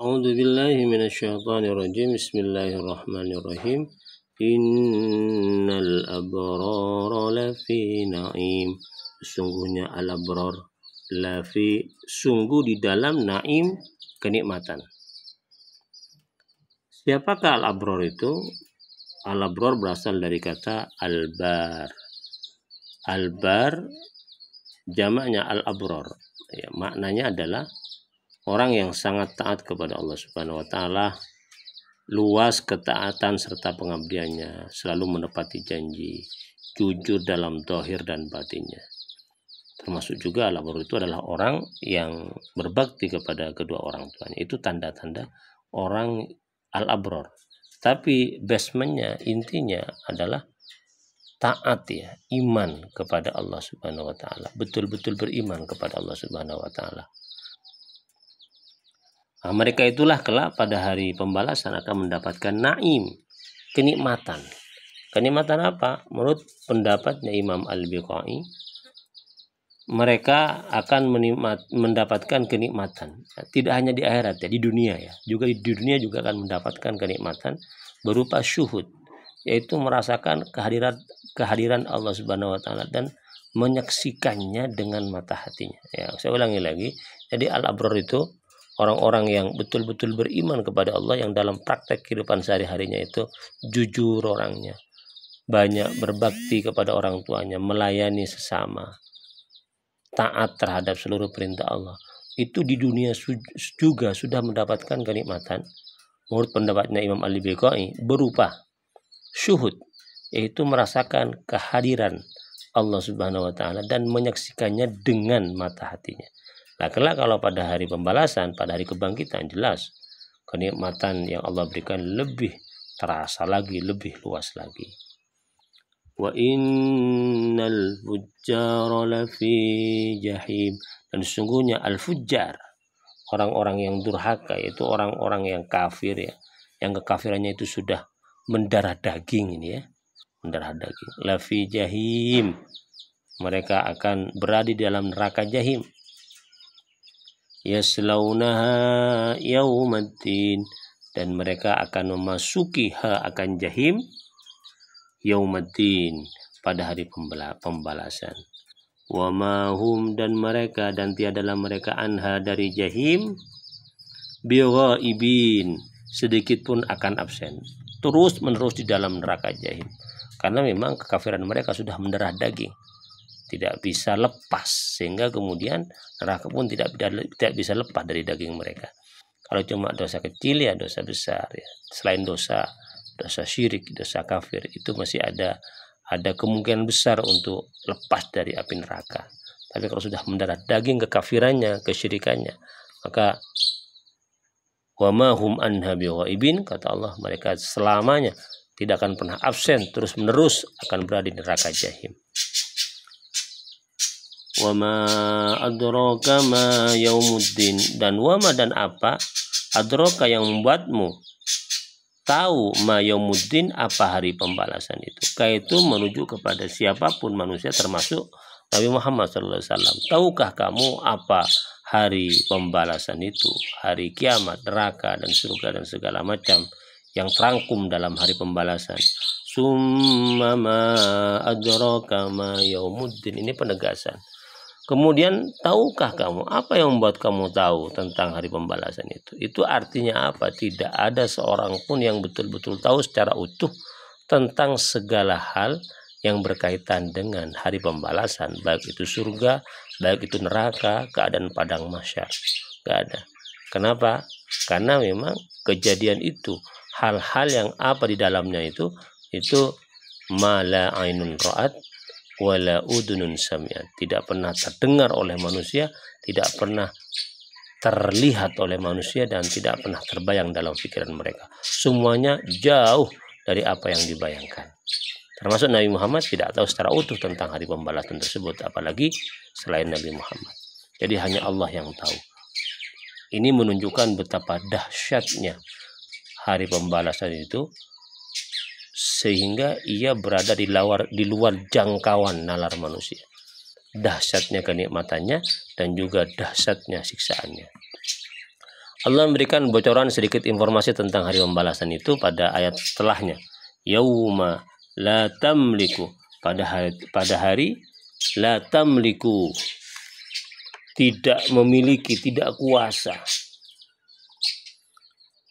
A'udzu billahi minasyaitonir rajim. Bismillahirrahmanirrahim. Innal abrara lafi na'im. Sesungguhnya al-abrar lafi, sungguh di dalam naim, kenikmatan. Siapakah al-abrar itu? Al-abrar berasal dari kata al-bar. Al-bar jamaknya al-abrar. Ya, maknanya adalah orang yang sangat taat kepada Allah Subhanahu wa taala, luas ketaatan serta pengabdiannya, selalu menepati janji, jujur dalam zahir dan batinnya. Termasuk juga al-abrar itu adalah orang yang berbakti kepada kedua orang tuanya. Itu tanda-tanda orang al-abrar. Tapi basementnya, intinya adalah taat, ya, iman kepada Allah Subhanahu wa taala, betul-betul beriman kepada Allah Subhanahu wa taala. Nah, mereka itulah kelak pada hari pembalasan akan mendapatkan naim, kenikmatan. Kenikmatan apa? Menurut pendapatnya Imam Al-Biqai, mereka akan mendapatkan kenikmatan. Tidak hanya di akhirat, ya, di dunia, ya. Juga di dunia juga akan mendapatkan kenikmatan berupa syuhud, yaitu merasakan kehadiran Allah Subhanahu wa taala dan menyaksikannya dengan mata hatinya. Ya, saya ulangi lagi. Jadi al-abrar itu orang-orang yang betul-betul beriman kepada Allah, yang dalam praktek kehidupan sehari-harinya itu jujur orangnya, banyak berbakti kepada orang tuanya, melayani sesama, taat terhadap seluruh perintah Allah. Itu di dunia juga sudah mendapatkan kenikmatan menurut pendapatnya Imam Al-Biqai berupa syuhud, yaitu merasakan kehadiran Allah Subhanahu wa taala dan menyaksikannya dengan mata hatinya. Nah, kelak kalau pada hari pembalasan, pada hari kebangkitan, jelas kenikmatan yang Allah berikan lebih terasa lagi, lebih luas lagi. Wa innal fujjara lafi jahim. Dan sesungguhnya al-fujjar, orang-orang yang durhaka, yaitu orang-orang yang kafir, ya, yang kekafirannya itu sudah mendarah daging ini, ya, mendarah daging. Lafi jahim, mereka akan berada di dalam neraka jahim. Yaslaunaha yaumaddin, dan mereka akan memasuki akan jahim yaumaddin, pada hari pembalasan. Wa ma hum, dan mereka, dan tiadalah mereka, anha, dari jahim, bighaibin, sedikit pun akan absen, terus menerus di dalam neraka jahim, karena memang kekafiran mereka sudah mendarah daging, tidak bisa lepas, sehingga kemudian neraka pun tidak bisa lepas dari daging mereka. Kalau cuma dosa kecil, ya dosa besar, ya. Selain dosa syirik, dosa kafir, itu masih ada kemungkinan besar untuk lepas dari api neraka. Tapi kalau sudah mendarah daging kekafirannya, kesyirikannya, maka wa ma hum anha bighaibin, kata Allah, mereka selamanya tidak akan pernah absen, terus menerus akan berada di neraka jahim. Wa ma adraka ma yaumuddin, dan wama, dan apa, adraka, yang membuatmu tahu, ma yaumuddin, apa hari pembalasan itu. Kaitu menuju kepada siapapun manusia, termasuk Nabi Muhammad SAW. Tahukah kamu apa hari pembalasan itu? Hari kiamat, neraka, dan surga, dan segala macam yang terangkum dalam hari pembalasan. Summa ma adraka ma yaumuddin, ini penegasan. Kemudian, tahukah kamu, apa yang membuat kamu tahu tentang hari pembalasan itu? Itu artinya apa? Tidak ada seorang pun yang betul-betul tahu secara utuh tentang segala hal yang berkaitan dengan hari pembalasan, baik itu surga, baik itu neraka, keadaan padang mahsyar. Gak ada. Kenapa? Karena memang kejadian itu, hal-hal yang apa di dalamnya itu ma la ainun ra'at wala udunun sami'at, tidak pernah terdengar oleh manusia, tidak pernah terlihat oleh manusia, dan tidak pernah terbayang dalam pikiran mereka. Semuanya jauh dari apa yang dibayangkan. Termasuk Nabi Muhammad tidak tahu secara utuh tentang hari pembalasan tersebut, apalagi selain Nabi Muhammad. Jadi hanya Allah yang tahu. Ini menunjukkan betapa dahsyatnya hari pembalasan itu, sehingga ia berada di luar jangkauan nalar manusia. Dahsyatnya kenikmatannya dan juga dahsyatnya siksaannya. Allah memberikan bocoran sedikit informasi tentang hari pembalasan itu pada ayat setelahnya. Yauma la tamliku, pada hari la tamliku, tidak memiliki, tidak kuasa.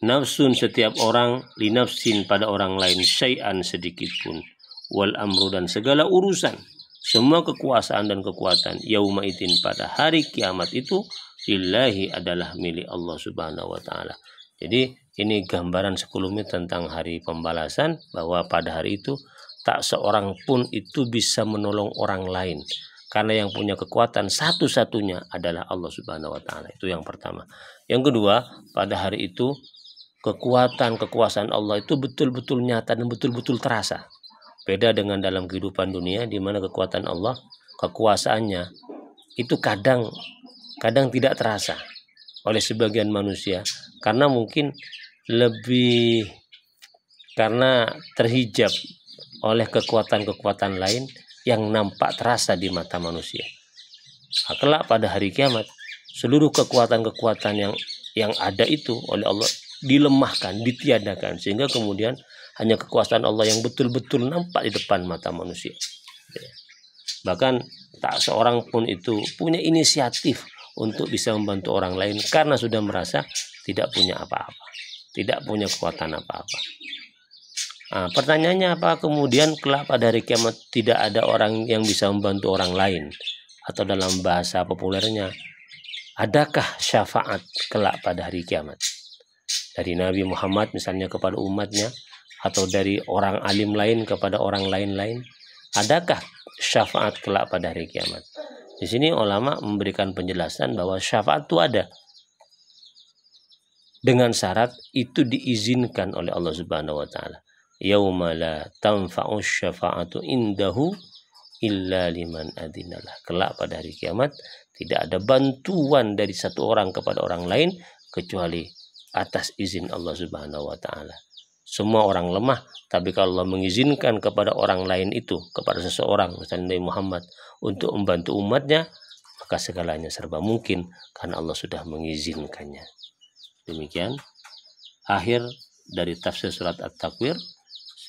Nafsun, setiap orang, linafsin, pada orang lain, syai'an, sedikit pun, wal amru, dan segala urusan, semua kekuasaan dan kekuatan, yauma idin, pada hari kiamat itu, lillahi, adalah milik Allah Subhanahu wa taala. Jadi ini gambaran sekelumit tentang hari pembalasan, bahwa pada hari itu tak seorang pun itu bisa menolong orang lain, karena yang punya kekuatan satu-satunya adalah Allah Subhanahu wa taala. Itu yang pertama. Yang kedua, pada hari itu kekuasaan Allah itu betul-betul nyata dan betul-betul terasa. Beda dengan dalam kehidupan dunia, di mana kekuatan Allah, kekuasaannya itu kadang tidak terasa oleh sebagian manusia, karena mungkin karena terhijab oleh kekuatan-kekuatan lain yang nampak terasa di mata manusia. Kelak pada hari kiamat, seluruh kekuatan-kekuatan yang ada itu oleh Allah dilemahkan, ditiadakan, sehingga kemudian hanya kekuasaan Allah yang betul-betul nampak di depan mata manusia. Bahkan tak seorang pun itu punya inisiatif untuk bisa membantu orang lain, karena sudah merasa tidak punya apa-apa, tidak punya kekuatan apa-apa. Pertanyaannya, apa kemudian kelak pada hari kiamat tidak ada orang yang bisa membantu orang lain? Atau dalam bahasa populernya, adakah syafaat kelak pada hari kiamat? Dari Nabi Muhammad misalnya kepada umatnya, atau dari orang alim lain kepada orang lain-lain, adakah syafaat kelak pada hari kiamat? Di sini ulama memberikan penjelasan bahwa syafaat itu ada, dengan syarat itu diizinkan oleh Allah Subhanahu wa taala. Yauma la tanfa'u syafa'atu indahu illa liman adinalah. Kelak pada hari kiamat tidak ada bantuan dari satu orang kepada orang lain kecuali atas izin Allah Subhanahu wa taala. Semua orang lemah, tapi kalau Allah mengizinkan kepada orang lain itu, kepada seseorang, misalnya Nabi Muhammad, untuk membantu umatnya, maka segalanya serba mungkin karena Allah sudah mengizinkannya. Demikian akhir dari tafsir surat At-Takwir.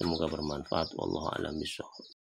Semoga bermanfaat. Wallahu a'lam bishawab.